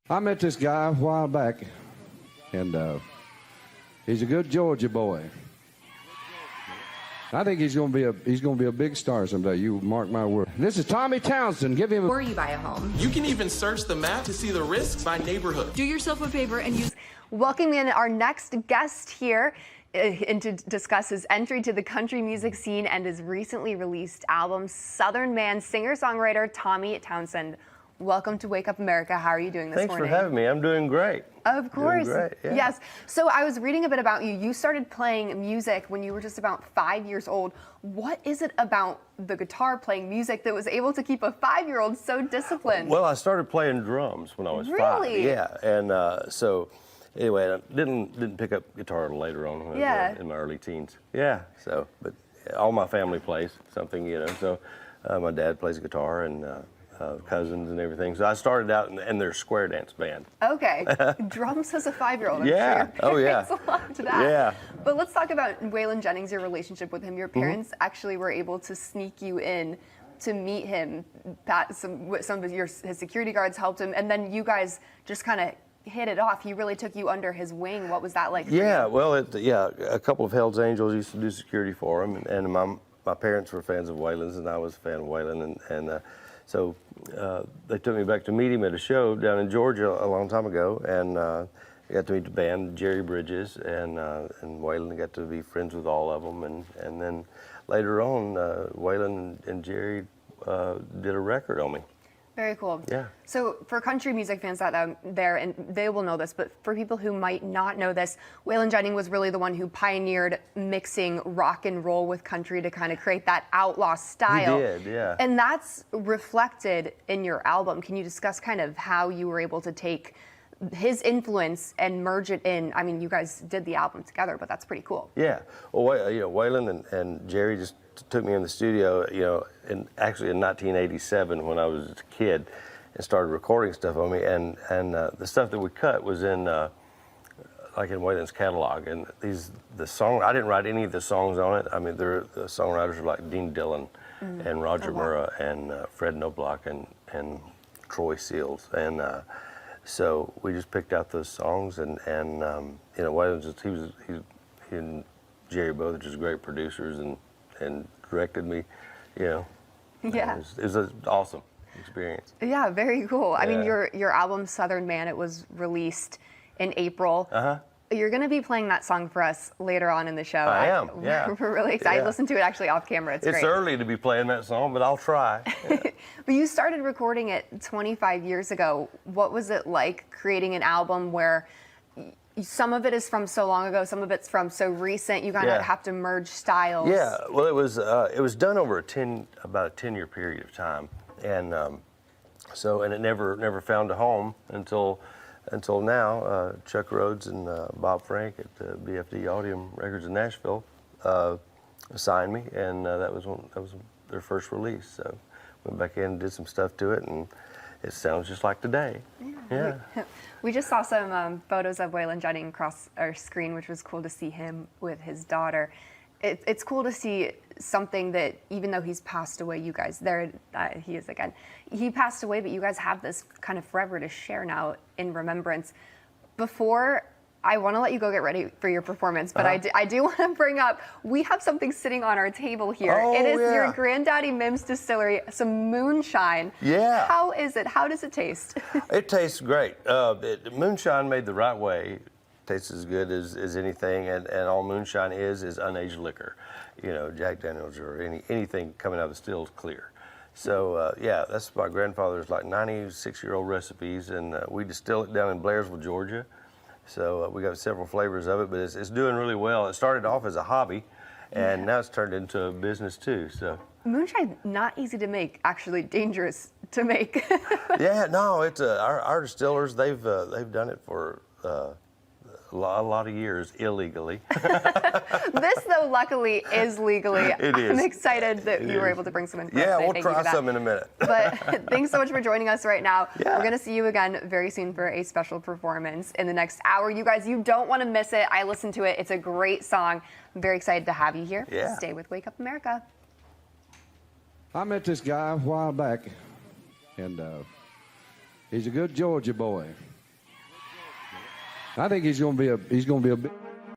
I met this guy a while back, and he's a good Georgia boy. I think he's going to be a big star someday. You mark my word. This is Tommy Townsend. Give him. Before you buy a home, you can even search the map to see the risks by neighborhood. Do yourself a favor and use. Welcoming in our next guest here and to discuss his entry to the country music scene and his recently released album, Southern Man singer-songwriter Tommy Townsend. Welcome to Wake Up America. How are you doing this morning? Thanks for having me. I'm doing great. Of course. Doing great, yeah. Yes. So I was reading a bit about you. You started playing music when you were just about 5 years old. What is it about the guitar playing music that was able to keep a 5-year-old so disciplined? Well, I started playing drums when I was 5. Really? Yeah. And so anyway, I didn't pick up guitar later on when I was in my early teens. Yeah. So, but all my family plays something, you know. So my dad plays guitar and cousins and everything. So I started out in their square dance band. Okay. Drums as a 5-year-old. Yeah. Oh, yeah. Thanks a lot to that. Yeah. But let's talk about Waylon Jennings, your relationship with him. Your parents actually were able to sneak you in to meet him. Some of his security guards helped him, and then you guys just kind of hit it off. He really took you under his wing. What was that like for Yeah. you? Well, a couple of Hells Angels used to do security for him, and my parents were fans of Waylon's, and I was a fan of Waylon, and so they took me back to meet him at a show down in Georgia a long time ago, and I got to meet the band, Jerry Bridges, and Waylon. Got to be friends with all of them, and then later on, Waylon and Jerry did a record on me. Very cool. Yeah. So for country music fans out there, and they will know this, but for people who might not know this, Waylon Jennings was really the one who pioneered mixing rock and roll with country to kind of create that outlaw style. He did, yeah. And that's reflected in your album. Can you discuss kind of how you were able to take his influence and merge it in? I mean, you guys did the album together, but that's pretty cool. Yeah. Well, Waylon and Jerry just took me in the studio, actually in 1987 when I was a kid, and started recording stuff on me, and the stuff that we cut was in like in Waylon's catalog, and the song, I didn't write any of the songs on it. I mean, the songwriters were like Dean Dillon and Roger Murrah and Fred Knobloch and Troy Seals, and so we just picked out those songs, and Waylon he and Jerry both are just great producers, and directed me, Yeah. It was an awesome experience. Yeah, very cool. I mean, Yeah. your album Southern Man, it was released in April. You're going to be playing that song for us later on in the show. I am, yeah. We're really excited. Yeah. Listen to it actually off camera. It's It's great. early to be playing that song, but I'll try. Yeah. But you started recording it 25 years ago. What was it like creating an album where some of it is from so long ago, some of it's from so recent, you kind of have to merge styles? Yeah, well, it was done over about a 10-year period of time, and and it never found a home until now. Chuck Rhodes and Bob Frank at BFD Audium Records in Nashville signed me, and that was their first release. So went back in and did some stuff to it, and it sounds just like today. Yeah. We just saw some photos of Waylon Jennings across our screen, which was cool to see him with his daughter. It's cool to see something that, even though he's passed away, you guys, he is again. He passed away, but you guys have this kind of forever to share now in remembrance. Before, I want to let you go get ready for your performance, but I do want to bring up, we have something sitting on our table here. Oh, it is yeah. your Granddaddy Mims distillery, some moonshine. Yeah. How is it? How does it taste? It tastes great. Moonshine made the right way tastes as good as anything, and all moonshine is unaged liquor. Jack Daniels or anything coming out of the still is clear. So that's my grandfather's like 96-year-old recipes, and we distill it down in Blairsville, Georgia. So we got several flavors of it, but it's doing really well. It started off as a hobby, and now it's turned into a business too. So moonshine, not easy to make, actually dangerous to make. Yeah, no, it's our distillers. They've done it for a lot of years illegally. This, though, luckily is legally. It is. I'm excited that you were able to bring some info. Yeah, we'll try some in a minute. But thanks so much for joining us right now. Yeah. We're going to see you again very soon for a special performance in the next hour. You guys, you don't want to miss it. I listened to it. It's a great song. I'm very excited to have you here. Yeah. Stay with Wake Up America. I met this guy a while back, and he's a good Georgia boy. I think he's going to be a